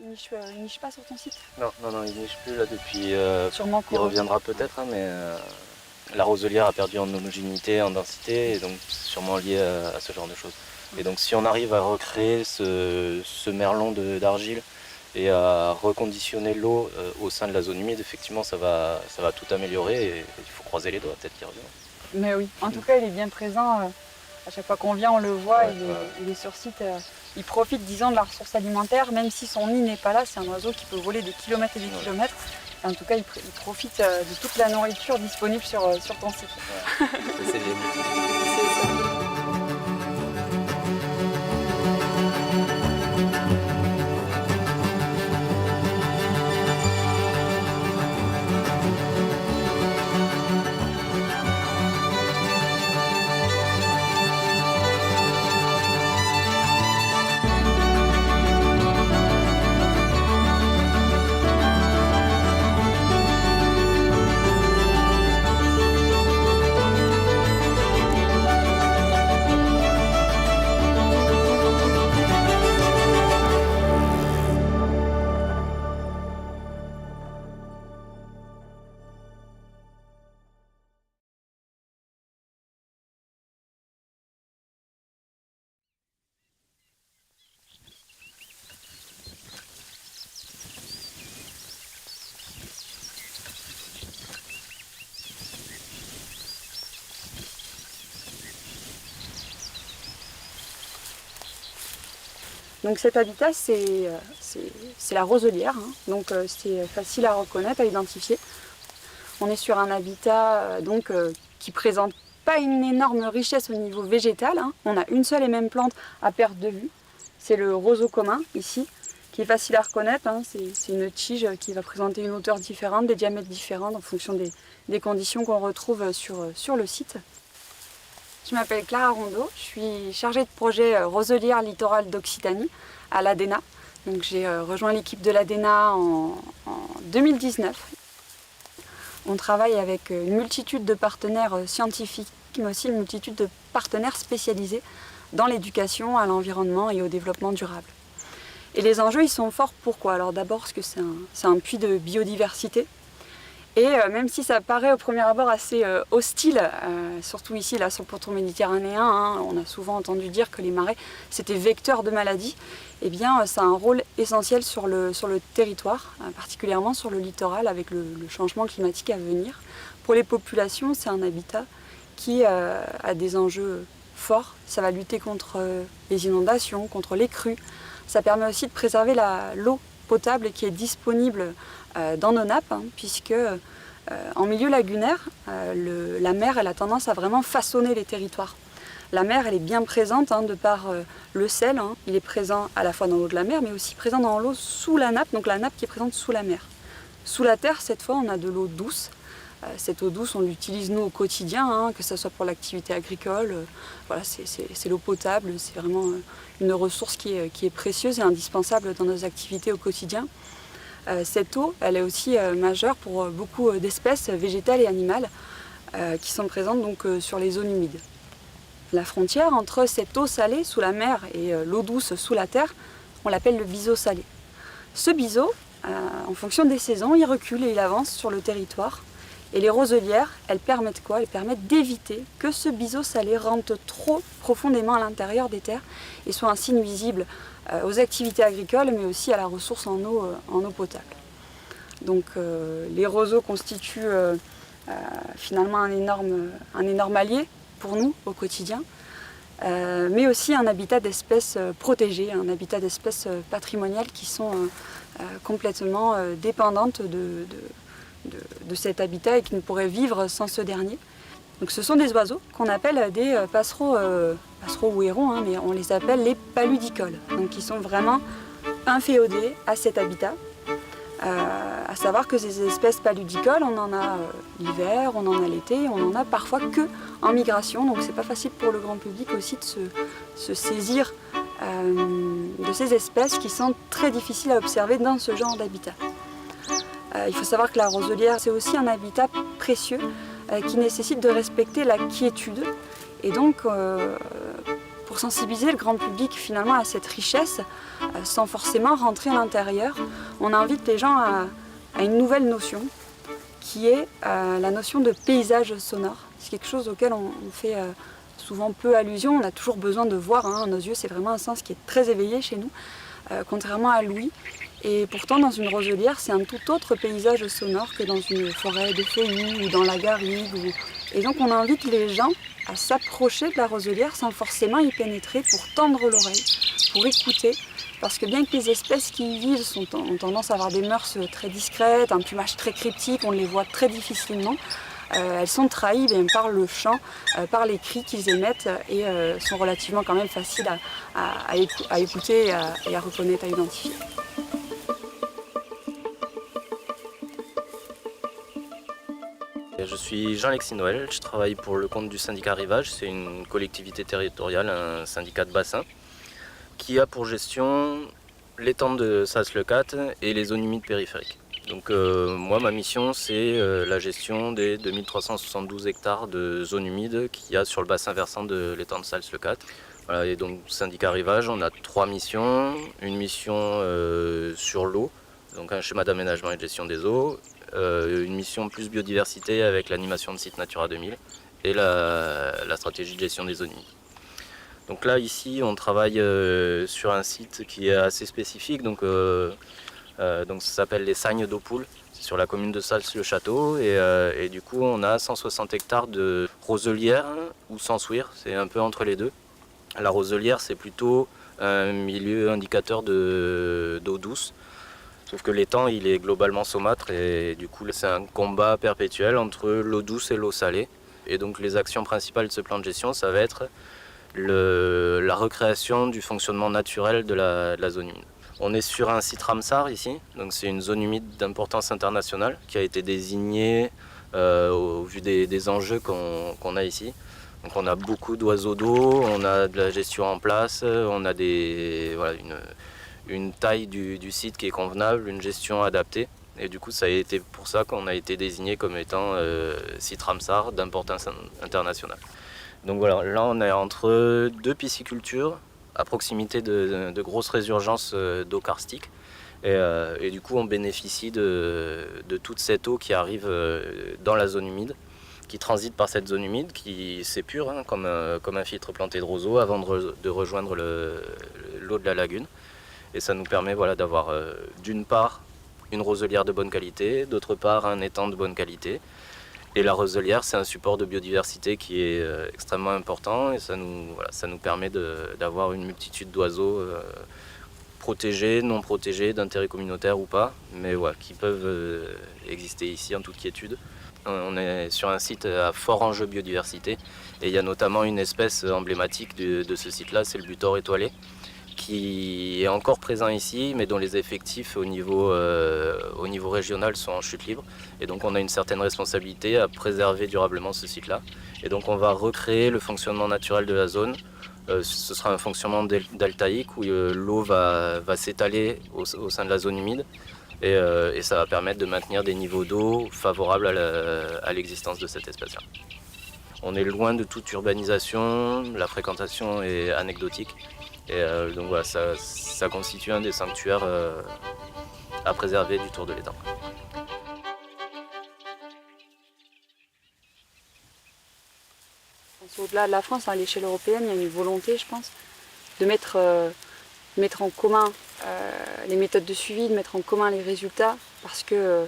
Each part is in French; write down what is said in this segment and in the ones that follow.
il niche pas sur ton site? Non, il niche plus là depuis. Sûrement Il quoi. reviendra peut-être, hein, mais la roselière a perdu en homogénéité, en densité, et donc c'est sûrement lié à ce genre de choses. Et donc si on arrive à recréer ce merlon d'argile et à reconditionner l'eau au sein de la zone humide, effectivement ça va tout améliorer et il faut croiser les doigts, peut-être qu'il revient. Mais oui, en tout cas il est bien présent. À chaque fois qu'on vient on le voit, Ouais, il est sur site. Il profite, disons, de la ressource alimentaire, même si son nid n'est pas là. C'est un oiseau qui peut voler des kilomètres et des kilomètres. Et en tout cas il profite de toute la nourriture disponible sur ton site. Ouais. C'est génial. C'est ça. Donc cet habitat, c'est la roselière, hein. Donc c'est facile à reconnaître, à identifier. On est sur un habitat qui présente pas une énorme richesse au niveau végétal, hein. On a une seule et même plante à perte de vue. C'est le roseau commun ici, qui est facile à reconnaître, hein. C'est une tige qui va présenter une hauteur différente, des diamètres différents en fonction des conditions qu'on retrouve sur le site. Je m'appelle Clara Rondeau, je suis chargée de projet roselière littorale d'Occitanie à l'ADENA. Donc j'ai rejoint l'équipe de l'ADENA en 2019. On travaille avec une multitude de partenaires scientifiques, mais aussi une multitude de partenaires spécialisés dans l'éducation, à l'environnement et au développement durable. Et les enjeux, ils sont forts. Pourquoi? Alors d'abord parce que c'est un puits de biodiversité. Et même si ça paraît au premier abord assez hostile, surtout ici là sur le pourtour méditerranéen, hein, on a souvent entendu dire que les marais c'était vecteur de maladies, eh bien ça a un rôle essentiel sur le territoire, particulièrement sur le littoral avec le changement climatique à venir. Pour les populations, c'est un habitat qui a des enjeux forts. Ça va lutter contre les inondations, contre les crues. Ça permet aussi de préserver l'eau potable qui est disponible dans nos nappes, hein, puisque en milieu lagunaire, la mer elle a tendance à vraiment façonner les territoires. La mer elle est bien présente de par le sel, hein. Il est présent à la fois dans l'eau de la mer mais aussi présent dans l'eau sous la nappe, donc la nappe qui est présente sous la mer. Sous la terre, cette fois, on a de l'eau douce. Cette eau douce, on l'utilise nous au quotidien, hein, que ce soit pour l'activité agricole. Voilà, c'est l'eau potable, c'est vraiment une ressource qui est précieuse et indispensable dans nos activités au quotidien. Cette eau, elle est aussi majeure pour beaucoup d'espèces végétales et animales qui sont présentes donc, sur les zones humides. La frontière entre cette eau salée sous la mer et l'eau douce sous la terre, on l'appelle le biseau salé. Ce biseau, en fonction des saisons, il recule et il avance sur le territoire. Et les roselières, elles permettent quoi? Elles permettent d'éviter que ce biseau salé rentre trop profondément à l'intérieur des terres et soit ainsi nuisible aux activités agricoles, mais aussi à la ressource en eau potable. Donc les roseaux constituent finalement un énorme allié pour nous au quotidien, mais aussi un habitat d'espèces protégées, un habitat d'espèces patrimoniales qui sont complètement dépendantes de cet habitat et qui ne pourraient vivre sans ce dernier. Donc ce sont des oiseaux qu'on appelle des passereaux ou hérons, hein, mais on les appelle les paludicoles. Donc ils sont vraiment inféodés à cet habitat. À savoir que ces espèces paludicoles, on en a l'hiver, on en a l'été, on en a parfois que en migration. Donc c'est pas facile pour le grand public aussi de se saisir de ces espèces qui sont très difficiles à observer dans ce genre d'habitat. Il faut savoir que la roselière, c'est aussi un habitat précieux qui nécessite de respecter la quiétude. Et donc, pour pour sensibiliser le grand public finalement à cette richesse, sans forcément rentrer à l'intérieur. On invite les gens à une nouvelle notion, qui est la notion de paysage sonore. C'est quelque chose auquel on fait souvent peu allusion. On a toujours besoin de voir, hein. Nos yeux, c'est vraiment un sens qui est très éveillé chez nous, contrairement à l'ouïe. Et pourtant, dans une roselière, c'est un tout autre paysage sonore que dans une forêt de feuillus ou dans la garrigue. Et donc, on invite les gens à s'approcher de la roselière sans forcément y pénétrer, pour tendre l'oreille, pour écouter. Parce que bien que les espèces qui y vivent ont tendance à avoir des mœurs très discrètes, un plumage très cryptique, on les voit très difficilement, elles sont trahies par le chant, par les cris qu'ils émettent, et sont relativement quand même faciles à écouter et à reconnaître, à identifier. Je suis Jean-Alexis Noël, je travaille pour le compte du syndicat Rivage. C'est une collectivité territoriale, un syndicat de bassin, qui a pour gestion l'étang de Sals-le-Cat et les zones humides périphériques. Donc moi, ma mission, c'est la gestion des 2372 hectares de zones humides qu'il y a sur le bassin versant de l'étang de Sals-le-Cat. Voilà, et donc, syndicat Rivage, on a 3 missions. Une mission sur l'eau, donc un schéma d'aménagement et de gestion des eaux. Une mission plus biodiversité avec l'animation de site Natura 2000 et la stratégie de gestion des zones humides. Donc là, ici, on travaille sur un site qui est assez spécifique. Donc ça s'appelle les Sagnes d'eau poule. C'est sur la commune de Sals-le-Château. Et du coup, on a 160 hectares de roselière ou s'ensuire. C'est un peu entre les deux. La roselière, c'est plutôt un milieu indicateur d'eau douce. Sauf que l'étang, il est globalement saumâtre et du coup, c'est un combat perpétuel entre l'eau douce et l'eau salée. Et donc, les actions principales de ce plan de gestion, ça va être la recréation du fonctionnement naturel de la zone humide. On est sur un site Ramsar ici, donc c'est une zone humide d'importance internationale qui a été désignée au vu des enjeux qu'on a ici. Donc on a beaucoup d'oiseaux d'eau, on a de la gestion en place, on a une taille du site qui est convenable, une gestion adaptée. Et du coup, ça a été pour ça qu'on a été désigné comme étant site Ramsar d'importance internationale. Donc voilà, là on est entre deux piscicultures, à proximité de grosses résurgences d'eau karstique. Et du coup, on bénéficie de toute cette eau qui arrive dans la zone humide, qui transite par cette zone humide, qui s'épure comme un filtre planté de roseaux avant de rejoindre l'eau de la lagune. Et ça nous permet d'avoir d'une part une roselière de bonne qualité, d'autre part un étang de bonne qualité. Et la roselière, c'est un support de biodiversité qui est extrêmement important et ça nous permet d'avoir une multitude d'oiseaux protégés, non protégés, d'intérêt communautaire ou pas, mais qui peuvent exister ici en toute quiétude. On est sur un site à fort enjeu biodiversité et il y a notamment une espèce emblématique de ce site-là, c'est le butor étoilé, qui est encore présent ici, mais dont les effectifs au niveau régional sont en chute libre. Et donc on a une certaine responsabilité à préserver durablement ce site-là. Et donc on va recréer le fonctionnement naturel de la zone. Ce sera un fonctionnement deltaïque où l'eau va s'étaler au sein de la zone humide. Et ça va permettre de maintenir des niveaux d'eau favorables à l'existence de cette espèce-là. On est loin de toute urbanisation, la fréquentation est anecdotique. Et donc voilà, ça constitue un des sanctuaires à préserver du Tour de l'Étang. Au-delà de la France, à l'échelle européenne, il y a une volonté, je pense, de mettre en commun les méthodes de suivi, de mettre en commun les résultats, parce que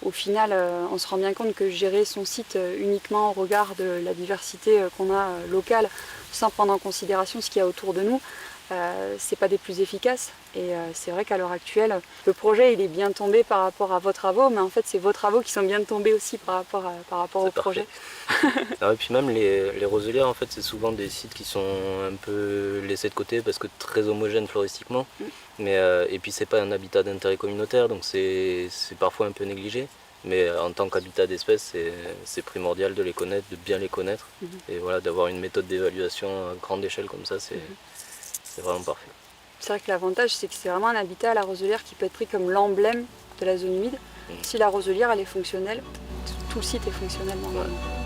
au final, on se rend bien compte que gérer son site uniquement au regard de la diversité qu'on a locale, sans prendre en considération ce qu'il y a autour de nous, c'est pas des plus efficaces. Et c'est vrai qu'à l'heure actuelle, le projet il est bien tombé par rapport à vos travaux, mais en fait c'est vos travaux qui sont bien tombés aussi par rapport au projet. Et puis même les roselières, en fait, c'est souvent des sites qui sont un peu laissés de côté parce que très homogènes floristiquement. Et puis c'est pas un habitat d'intérêt communautaire, donc c'est parfois un peu négligé. Mais en tant qu'habitat d'espèces, c'est primordial de les connaître, de bien les connaître. Et voilà, d'avoir une méthode d'évaluation à grande échelle comme ça, c'est vraiment parfait. C'est vrai que l'avantage, c'est que c'est vraiment un habitat à la roselière qui peut être pris comme l'emblème de la zone humide. Si la roselière elle est fonctionnelle, tout le site est fonctionnel normalement.